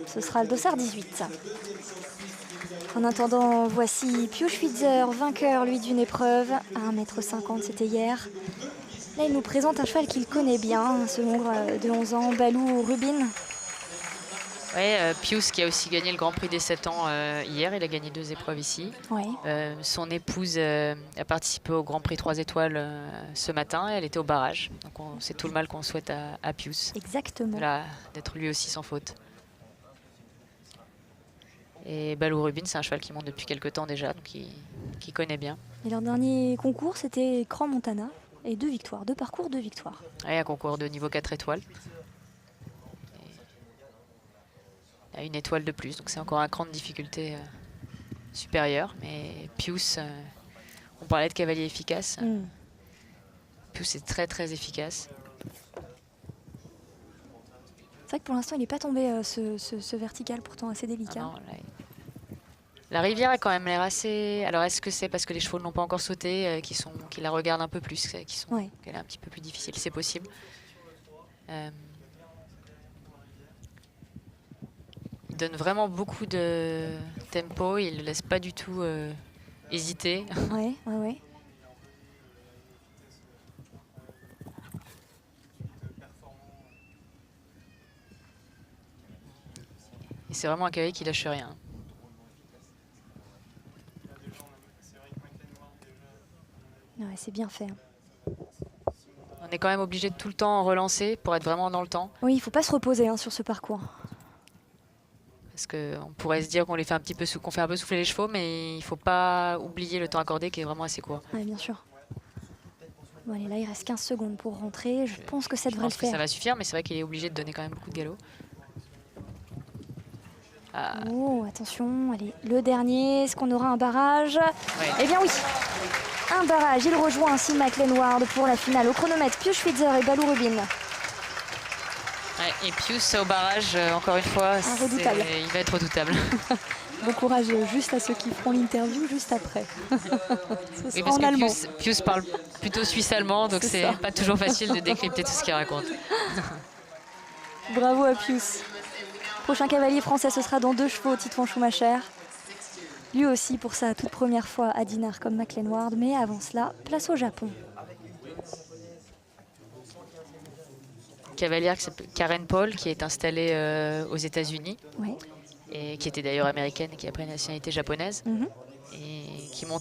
Ce sera le dossard 18. En attendant, voici Pius Schwitzer, vainqueur lui d'une épreuve, à 1,50 m, c'était hier. Là, il nous présente un cheval qu'il connaît bien, ce hongre de 11 ans, Balou Rubin. Oui, Pius qui a aussi gagné le Grand Prix des 7 ans hier, il a gagné 2 épreuves ici. Ouais. Son épouse a participé au Grand Prix 3 étoiles ce matin et elle était au barrage. Donc c'est tout le mal qu'on souhaite à Pius. Exactement. D'être lui aussi sans faute. Et Balou Rubin, c'est un cheval qui monte depuis quelques temps déjà, donc qui connaît bien. Et leur dernier concours, c'était Cran Montana, et 2 victoires, 2 parcours, 2 victoires. Et un concours de niveau 4 étoiles. Il y a une étoile de plus, donc c'est encore un cran de difficulté supérieur. Mais Pius, on parlait de cavalier efficace. Pius est très très efficace. C'est vrai que pour l'instant, il n'est pas tombé ce vertical, pourtant assez délicat. Ah non, là, la rivière a quand même l'air assez... Alors est-ce que c'est parce que les chevaux n'ont pas encore sauté, qui la regardent un peu plus, qu'elle est un petit peu plus difficile, c'est possible. Il donne vraiment beaucoup de tempo, il ne laisse pas du tout hésiter. Ouais. Et c'est vraiment un cavalier qui lâche rien. Ouais, c'est bien fait. On est quand même obligé de tout le temps relancer pour être vraiment dans le temps. Oui, il ne faut pas se reposer sur ce parcours. Parce qu'on pourrait se dire qu'on fait un peu souffler les chevaux, mais il ne faut pas oublier le temps accordé qui est vraiment assez court. Oui, bien sûr. Bon, allez, là, il reste 15 secondes pour rentrer. Je pense que ça devrait le faire. Ça va suffire, mais c'est vrai qu'il est obligé de donner quand même beaucoup de galop. Oh, attention, allez, le dernier, est-ce qu'on aura un barrage? Eh bien oui, un barrage, il rejoint ainsi Maclean Ward pour la finale. Au chronomètre, Pius Schwitzer et Balou Rubin. Et Pius au barrage, encore une fois, il va être redoutable. Bon courage juste à ceux qui feront l'interview juste après. Ce sera en allemand. Pius parle plutôt suisse-allemand, donc c'est pas toujours facile de décrypter tout ce qu'il raconte. Bravo à Pius. Prochain cavalier français, ce sera dans 2 chevaux, Titouan Schumacher. Lui aussi pour sa toute première fois à Dinard comme Maclean Ward, mais avant cela, place au Japon. Cavalière qui s'appelle Karen Paul, qui est installée aux États-Unis, et qui était d'ailleurs américaine et qui a pris la nationalité japonaise, et qui monte